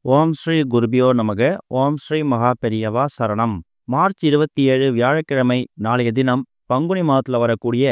ஓம் ஸ்ரீ குருபியோ நமக. ஓம் ஸ்ரீ மகா பெரியவா சரணம். மார்ச் 27 வியாழக்கிழமை நாளைய தினம் பங்குனி மாதத்துல வரக்கூடிய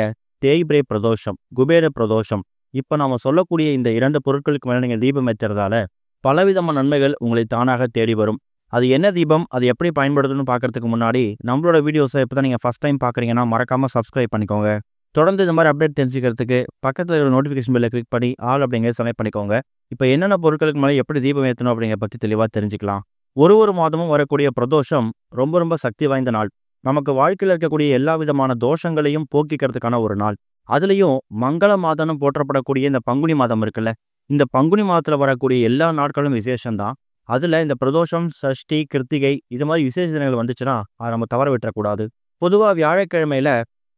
தேய்பிரை பிரதோஷம், குபேர பிரதோஷம். இப்ப நாம சொல்லக்கூடிய இந்த 2 பொருட்களுக்கு மேல நீங்க தீபம் ஏத்துறதால பலவிதமான நன்மைகள் உங்களை தானாக தேடி வரும். அது என்ன தீபம், அது எப்படி பயன்படுதுன்னு பார்க்கறதுக்கு முன்னாடி நம்மளோட வீடியோஸை இப்பதான் நீங்க ஃபர்ஸ்ட் டைம் பார்க்குறீங்கன்னா மறக்காம சப்ஸ்கிரைப் பண்ணிக்கோங்க. தொடர்ந்து இந்த மாதிரி அப்டேட் தெரிஞ்சுக்கிறதுக்கு பக்கத்தில் இருக்கிற நோட்டிஃபிகேஷன் பெல்லை கிளிக் பண்ணி ஆல் அப்படிங்கிறத செலக்ட் பண்ணிக்கோங்க. இப்போ என்னென்ன பொருட்களுக்கு மேலே எப்படி தீபம் ஏற்றணும் அப்படிங்கிறத பற்றி தெளிவாக தெரிஞ்சுக்கலாம். ஒரு மாதமும் வரக்கூடிய பிரதோஷம் ரொம்ப ரொம்ப சக்தி வாய்ந்த நாள். நமக்கு வாழ்க்கையில் இருக்கக்கூடிய எல்லா விதமான தோஷங்களையும் போக்கிக்கிறதுக்கான ஒரு நாள். அதுலேயும் மங்கள மாதம்னு போற்றப்படக்கூடிய இந்த பங்குனி மாதம் இருக்குல்ல, இந்த பங்குனி மாதத்தில் வரக்கூடிய எல்லா நாட்களும் விசேஷம்தான். அதில் இந்த பிரதோஷம், சஷ்டி, கிருத்திகை இது மாதிரி விசேஷ தினங்கள் வந்துச்சுன்னா அதை நம்ம தவற விட்டுறக்கூடாது. பொதுவாக வியாழக்கிழமையில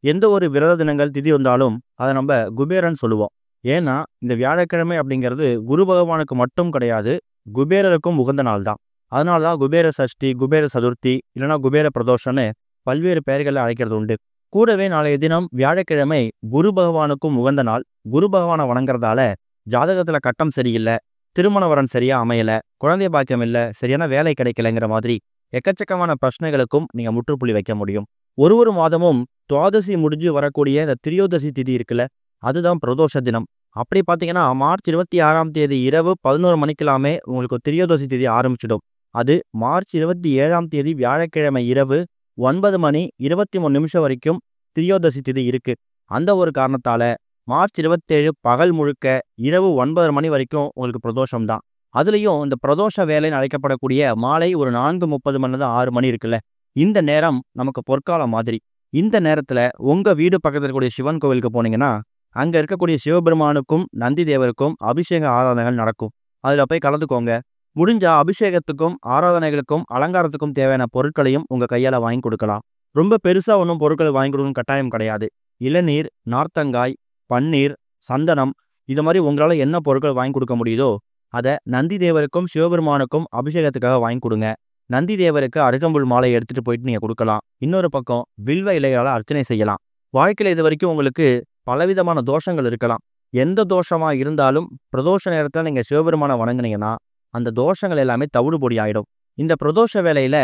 எந்த ஒரு விரத தினங்கள் திதி வந்தாலும் அதை நம்ம குபேரன் சொல்லுவோம். ஏன்னா இந்த வியாழக்கிழமை அப்படிங்கிறது குரு பகவானுக்கு மட்டும் கிடையாது, குபேரருக்கும் உகந்த நாள் தான். அதனால தான் குபேர சஷ்டி, குபேர சதுர்த்தி இல்லைன்னா குபேர பிரதோஷம்னு பல்வேறு பெயர்களில் அழைக்கிறது உண்டு. கூடவே நாளைய தினம் வியாழக்கிழமை குரு பகவானுக்கும் உகந்த நாள். குரு பகவானை வணங்குறதால ஜாதகத்துல கட்டம் சரியில்லை, திருமண வரன் சரியா அமையல, குழந்தை பாக்கியம் இல்லை, சரியான வேலை கிடைக்கலைங்கிற மாதிரி எக்கச்சக்கமான பிரச்சனைகளுக்கும் நீங்க முற்றுப்புள்ளி வைக்க முடியும். ஒரு மாதமும் துவாதசி முடிஞ்சு வரக்கூடிய இந்த திரியோதசி திதி இருக்குல்ல, அதுதான் பிரதோஷ தினம். அப்படி பார்த்தீங்கன்னா மார்ச் 26 இரவு 11 மணிக்கெல்லாமே உங்களுக்கு திரியோதசி திதி ஆரம்பிச்சிடும். அது மார்ச் 27 வியாழக்கிழமை இரவு 9 மணி 23 வரைக்கும் திரியோதசி திதி இருக்கு. அந்த ஒரு காரணத்தால மார்ச் 27 பகல் முழுக்க இரவு 9 மணி வரைக்கும் உங்களுக்கு பிரதோஷம் தான். அதுலேயும் இந்த பிரதோஷ வேலைன்னு அழைக்கப்படக்கூடிய மாலை ஒரு 4:30 மணி 6 மணி இருக்குல்ல, இந்த நேரம் நமக்கு பொற்காலம் மாதிரி. இந்த நேரத்துல உங்க வீடு பக்கத்தில் இருக்கக்கூடிய சிவன் கோவிலுக்கு போனீங்கன்னா அங்க இருக்கக்கூடிய சிவபெருமானுக்கும் நந்தி தேவருக்கும் அபிஷேக ஆராதனைகள் நடக்கும். அதுல போய் கலந்துக்கோங்க. முடிஞ்ச அபிஷேகத்துக்கும் ஆராதனைகளுக்கும் அலங்காரத்துக்கும் தேவையான பொருட்களையும் உங்க கையால வாங்கி கொடுக்கலாம். ரொம்ப பெருசா ஒன்றும் பொருட்கள் வாங்கி கொடுக்கணும் கட்டாயம் கிடையாது. இளநீர், நார்த்தங்காய், பன்னீர், சந்தனம் இது மாதிரி உங்களால என்ன பொருட்கள் வாங்கி கொடுக்க முடியுதோ அதை நந்தி தேவருக்கும் சிவபெருமானுக்கும் அபிஷேகத்துக்காக வாங்கி கொடுங்க. நந்தி தேவருக்கு அருகம்புல் மாலை எடுத்துட்டு போயிட்டு நீங்க கொடுக்கலாம். இன்னொரு பக்கம் வில்வ இலையால அர்ச்சனை செய்யலாம். வாழ்க்கையில இது வரைக்கும் உங்களுக்கு பலவிதமான தோஷங்கள் இருக்கலாம். எந்த தோஷமா இருந்தாலும் பிரதோஷ நேரத்துல நீங்க சிவபெருமானை வணங்குனீங்கன்னா அந்த தோஷங்கள் எல்லாமே தவிடுபொடி ஆயிடும். இந்த பிரதோஷ வேளையில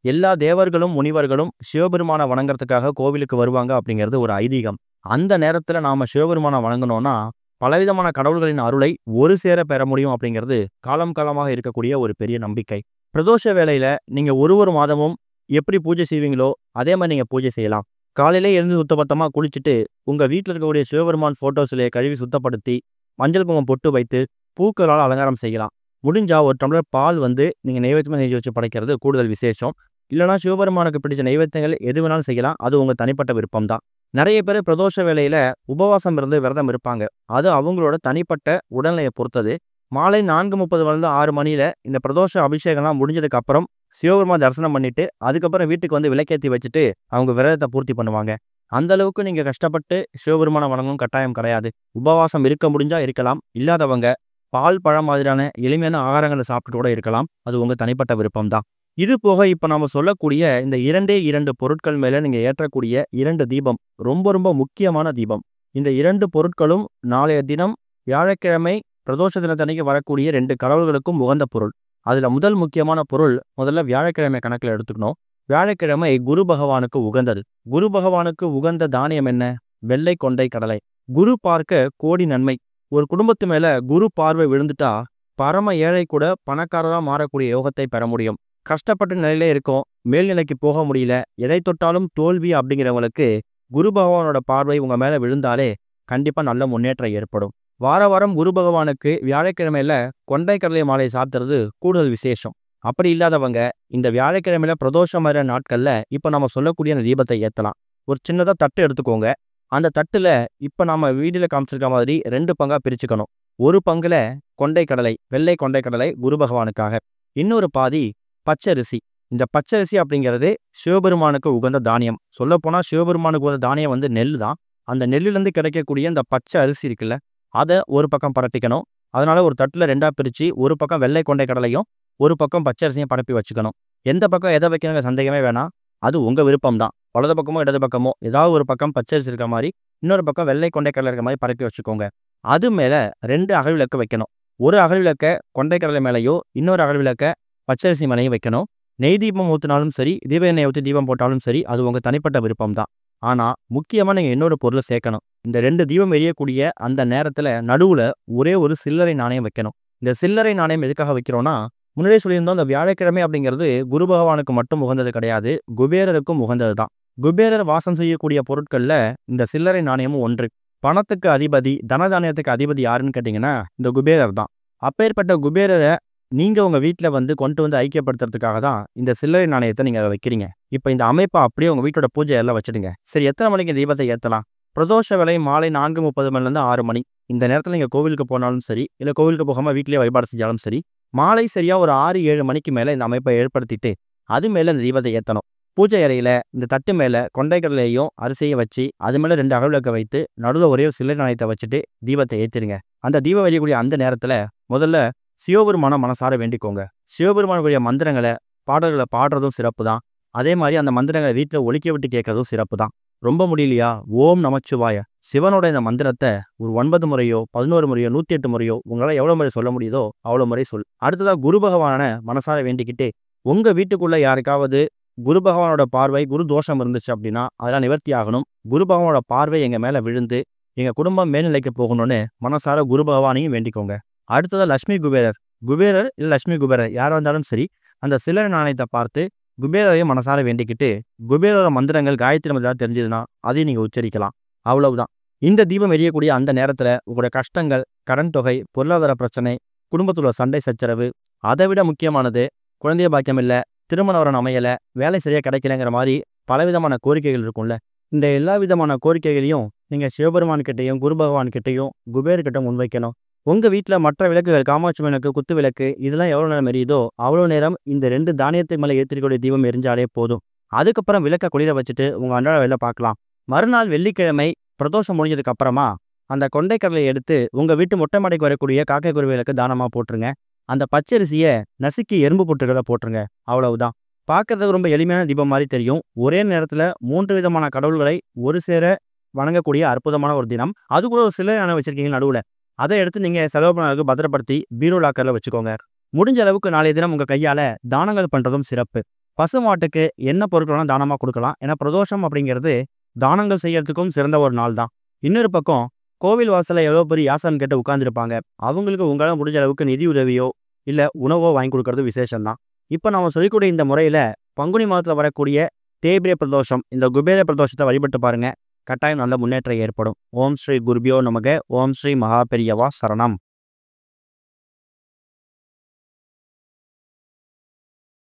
எல்லா தேவர்களும் முனிவர்களும் சிவபெருமானை வணங்குறதுக்காக கோவிலுக்கு வருவாங்க அப்படிங்கிறது ஒரு ஐதீகம். அந்த நேரத்துல நாம சிவபெருமானை வணங்கணும்னா பலவிதமான கடவுள்களின் அருளை ஒரு சேர பெற முடியும் அப்படிங்கிறது காலம் காலமாக இருக்கக்கூடிய ஒரு பெரிய நம்பிக்கை. பிரதோஷ வேளையில நீங்க ஒரு மாதமும் எப்படி பூஜை செய்வீங்களோ அதே மாதிரி நீங்க பூஜை செய்யலாம். காலையிலே எழுந்து சுத்தபத்தமா குளிச்சுட்டு உங்க வீட்டில் இருக்கக்கூடிய சிவபெருமான் போட்டோஸ்ல கழுவி சுத்தப்படுத்தி மஞ்சள் குங்குமம் பொட்டு வைத்து பூக்களால் அலங்காரம் செய்யலாம். முடிஞ்சா ஒரு டம்ளர் பால் நீங்க நைவேத்தியமா செஞ்சு வச்சு படைக்கிறது கூடுதல் விசேஷம். இல்லைனா சிவபெருமானுக்கு பிடிச்ச நைவேத்தியங்கள் எது வேணாலும் செய்யலாம். அது உங்க தனிப்பட்ட விருப்பம் தான். நிறைய பேர் பிரதோஷ வேளையில உபவாசம் இருந்து விரதம் இருப்பாங்க. அது அவங்களோட தனிப்பட்ட உடல்நிலையை பொறுத்தது. மாலை 4:30 6 மணியில இந்த பிரதோஷ அபிஷேகம்லாம் முடிஞ்சதுக்கு அப்புறம் சிவபெருமான் தரிசனம் பண்ணிட்டு அதுக்கப்புறம் வீட்டுக்கு விளக்கேற்றி வச்சுட்டு அவங்க விரதத்தை பூர்த்தி பண்ணுவாங்க. அந்த அளவுக்கு நீங்க கஷ்டப்பட்டு சிவபெருமான வணங்கும் கட்டாயம் கிடையாது. உபவாசம் இருக்க முடிஞ்சா இருக்கலாம், இல்லாதவங்க பால் பழம் மாதிரியான எளிமையான ஆகாரங்களை சாப்பிட்டு கூட இருக்கலாம். அது உங்க தனிப்பட்ட விருப்பம் தான். இது போக இப்ப நாம சொல்லக்கூடிய இந்த 2 பொருட்கள் மேல நீங்க ஏற்றக்கூடிய 2 தீபம் ரொம்ப ரொம்ப முக்கியமான தீபம். இந்த 2 பொருட்களும் நாளைய தினம் வியாழக்கிழமை பிரதோஷ தினத்தன்னைக்கு வரக்கூடிய 2 கடவுள்களுக்கும் உகந்த பொருள். அதுல முதல் முக்கியமான பொருள் முதல்ல வியாழக்கிழமை கணக்கில் எடுத்துக்கணும். வியாழக்கிழமை குரு பகவானுக்கு உகந்தது. குரு பகவானுக்கு உகந்த தானியம் என்ன? வெள்ளை கொண்டை கடலை. குரு பார்க்க கோடி நன்மை. ஒரு குடும்பத்து மேல குரு பார்வை விழுந்துட்டா பரம ஏழை கூட பணக்காரரா மாறக்கூடிய யோகத்தை பெற முடியும். கஷ்டப்பட்ட நிலையிலே இருக்கும், மேல்நிலைக்கு போக முடியல, எதை தொட்டாலும் தோல்வி அப்படிங்கிறவங்களுக்கு குரு பகவானோட பார்வை உங்க மேல விழுந்தாலே கண்டிப்பா நல்ல முன்னேற்றம் ஏற்படும். வாரம் குரு பகவானுக்கு வியாழக்கிழமையில கொண்டை கடலை மாலை சாப்பிட்றது கூடுதல் விசேஷம். அப்படி இல்லாதவங்க இந்த வியாழக்கிழமையில பிரதோஷம் மாதிரி நாட்கள்ல இப்ப நம்ம சொல்லக்கூடிய அந்த தீபத்தை ஏற்றலாம். ஒரு சின்னதா தட்டு எடுத்துக்கோங்க. அந்த தட்டுல இப்ப நாம வீடியோல காமிச்சிருக்க மாதிரி 2 பங்கா பிரிச்சுக்கணும். ஒரு பங்குல கொண்டை கடலை, வெள்ளை கொண்டை கடலை குரு பகவானுக்காக, இன்னொரு பாதி பச்சரிசி. இந்த பச்சரிசி அப்படிங்கிறது சிவபெருமானுக்கு உகந்த தானியம். சொல்ல போனா சிவபெருமானுக்கு உகந்த தானியம் நெல் தான். அந்த நெல்லிலிருந்து கிடைக்கக்கூடிய இந்த பச்சை அரிசி இருக்குல்ல, அதை ஒரு பக்கம் பரட்டிக்கணும். அதனால ஒரு தட்டுல 2ஆ பிரிச்சு ஒரு பக்கம் வெள்ளை கொண்டை கடலையும் ஒரு பக்கம் பச்சரிசியும் பரப்பி வச்சுக்கணும். எந்த பக்கம் எதை வைக்கணுங்க சந்தேகமே வேணாம், அது உங்க விருப்பம் தான். வலது பக்கமோ இடது பக்கமோ ஏதாவது ஒரு பக்கம் பச்சரிசி இருக்கிற மாதிரி இன்னொரு பக்கம் வெள்ளை கொண்டை கடலை இருக்கிற மாதிரி பரப்பி வச்சுக்கோங்க. அது மேல 2 அகல் விளக்கு வைக்கணும். ஒரு அகல் விளக்க கொண்டைக்கடலை மேலேயோ இன்னொரு அகல் விளக்க பச்சரிசி மேலேயும் வைக்கணும். நெய் தீபம் ஊற்றினாலும் சரி, தீப எண்ணெய் ஊற்றி தீபம் போட்டாலும் சரி, அது உங்கள் தனிப்பட்ட விருப்பம் தான். ஆனால் முக்கியமாக நீங்கள் இன்னொரு பொருளை சேர்க்கணும். இந்த 2 தீபம் எரியக்கூடிய அந்த நேரத்தில் நடுவில் ஒரே ஒரு சில்லறை நாணயம் வைக்கணும். இந்த சில்லறை நாணயம் எதுக்காக வைக்கிறோன்னா, முன்னாடியே சொல்லியிருந்தோம், இந்த வியாழக்கிழமை அப்படிங்கிறது குரு பகவானுக்கு மட்டும் உகந்தது கிடையாது, குபேரருக்கும் உகந்தது தான். குபேரர் வாசம் செய்யக்கூடிய பொருட்களில் இந்த சில்லறை நாணயமும் ஒன்று. பணத்துக்கு அதிபதி, தனதானியத்துக்கு அதிபதி யாருன்னு கேட்டிங்கன்னா இந்த குபேரர் தான். அப்பேற்பட்ட குபேரரை நீங்கள் உங்கள் வீட்டில் கொண்டு வந்து ஐக்கியப்படுத்துறதுக்காக தான் இந்த சில்லறை நாணயத்தை நீங்கள் அதை வைக்கிறீங்க. இப்போ இந்த அமைப்பை அப்படியே உங்கள் வீட்டோட பூஜை எல்லாம் வச்சுடுங்க. சரி, எத்தனை மணிக்கு தீபத்தை ஏற்றலாம்? பிரதோஷ வேலை மாலை 4:30 மணிலேருந்து 6 மணி. இந்த நேரத்தில் நீங்கள் கோவிலுக்கு போனாலும் சரி, இல்லை கோவிலுக்கு போகாமல் வீட்டிலேயே வழிபாடு செஞ்சாலும் சரி, மாலை சரியாக ஒரு 6-7 மணிக்கு மேலே இந்த அமைப்பை ஏற்படுத்திட்டு அது மேலே இந்த தீபத்தை ஏற்றணும். பூஜை அறையில் இந்த தட்டு மேலே கொண்டைக்கடலையும் அரிசியை வச்சு அது மேலே 2 அகல் விளக்க வைத்து நடுவில் ஒரே ஒரு சில்லறை நாணயத்தை வச்சுட்டு தீபத்தை ஏற்றிடுங்க. அந்த தீபம் எரியக்கூடிய அந்த நேரத்தில் முதல்ல சிவபெருமான மனசார வேண்டிக்கோங்க. சிவபெருமானுடைய மந்திரங்களை பாடல்களை பாடுறதும் சிறப்பு தான். அதே மாதிரி அந்த மந்திரங்களை வீட்டில் ஒலிக்க விட்டு கேட்கறதும் சிறப்பு தான். ரொம்ப முடியலையா, ஓம் நமச்சிவாய சிவனோட இந்த மந்திரத்தை ஒரு 9 முறையோ 11 முறையோ 108 முறையோ உங்களால் எவ்வளோ முறை சொல்ல முடியுதோ அவ்வளோ முறை சொல். அடுத்ததாக குரு பகவான மனசார வேண்டிக்கிட்டு உங்கள் வீட்டுக்குள்ளே யாருக்காவது குரு பகவானோட பார்வை குரு தோஷம் இருந்துச்சு அப்படின்னா அதெல்லாம் நிவர்த்தி ஆகணும். குரு பகவானோட பார்வை எங்கள் மேலே விழுந்து எங்கள் குடும்பம் மேல்நிலைக்கு போகணும்னு மனசார குரு பகவானையும் வேண்டிக்கோங்க. அடுத்ததாக லட்சுமி குபேரர், குபேரர் இல்லை லட்சுமி குபேரர் யாராக இருந்தாலும் சரி, அந்த சில்லறை நாணயத்தை பார்த்து குபேரரையும் மனசார வேண்டிக்கிட்டு குபேரோட மந்திரங்கள் காயத்ரி மந்திரம் தெரிஞ்சதுன்னா அதையும் நீங்கள் உச்சரிக்கலாம். அவ்வளவுதான். இந்த தீபம் எரியக்கூடிய அந்த நேரத்தில் உங்களோட கஷ்டங்கள், கடன் தொகை, பொருளாதார பிரச்சனை, குடும்பத்தோட சண்டை சச்சரவு, அதை விட முக்கியமானது குழந்தைய பாக்கியம் இல்லை, திருமண வரன் அமையலை, வேலை சரியாக கிடைக்கலங்கிற மாதிரி பலவிதமான கோரிக்கைகள் இருக்கும்ல. இந்த எல்லா விதமான கோரிக்கைகளையும் நீங்கள் சிவபெருமான்கிட்டையும் குரு பகவான்கிட்டையும் குபேர்கிட்ட முன்வைக்கணும். உங்கள் வீட்டில் மற்ற விளக்குகள், காமாட்சி விளக்கு, குத்து விளக்கு, இதெல்லாம் எவ்வளோ நேரம் எரியுதோ அவ்வளோ நேரம் இந்த 2 தானியத்துக்கு மேலே ஏற்றிக்கூடிய தீபம் எரிஞ்சாலே போதும். அதுக்கப்புறம் விளக்க குளிர வச்சுட்டு உங்கள் அன்றாட வேலை பார்க்கலாம். மறுநாள் வெள்ளிக்கிழமை பிரதோஷம் முடிஞ்சதுக்கு அப்புறமா அந்த கொண்டைக்கடலையை எடுத்து உங்கள் வீட்டு மொட்டை மாடிக்கு வரக்கூடிய காக்கை குருவிகளுக்கு தானமாக போட்டுருங்க. அந்த பச்சரிசியை நசுக்கி எறும்பு புட்டுகளை போட்டுருங்க. அவ்வளவுதான். பார்க்கறதுக்கு ரொம்ப எளிமையான தீபம் மாதிரி தெரியும். ஒரே நேரத்தில் 3 விதமான கடவுள்களை ஒரு சேர வணங்கக்கூடிய அற்புதமான ஒரு தினம். அது கூட ஒரு சில்லறை நாணயம் வச்சிருக்கீங்க நடுவில், அதை எடுத்து நீங்கள் செலவு பண்ணதுக்கு பத்திரப்படுத்தி பீரோ லாக்கரில் வச்சுக்கோங்க. முடிஞ்ச அளவுக்கு நாளைய தினம் உங்கள் கையால் தானங்கள் பண்ணுறதும் சிறப்பு. பசு மாட்டுக்கு என்ன பொருட்களும் தானமாக கொடுக்கலாம். ஏன்னா பிரதோஷம் அப்படிங்கிறது தானங்கள் செய்யறதுக்கும் சிறந்த ஒரு நாள் தான். இன்னொரு பக்கம் கோவில் வாசலில் எவ்வளோ பெரிய யாசனம் கேட்டு உட்காந்துருப்பாங்க, அவங்களுக்கு உங்களால் முடிஞ்ச அளவுக்கு நிதி உதவியோ இல்லை உணவோ வாங்கி கொடுக்கறது விசேஷம்தான். இப்போ நம்ம சொல்லிக்கூடிய இந்த முறையில் பங்குனி மாதத்தில் வரக்கூடிய தேய்பிரை பிரதோஷம், இந்த குபேர பிரதோஷத்தை வழிபட்டு பாருங்க. கட்டாயம் நல்ல முன்னேற்றம் ஏற்படும். ஓம் ஸ்ரீ குருபியோ நமக. ஓம் ஸ்ரீ மகா பெரியவா சரணம்.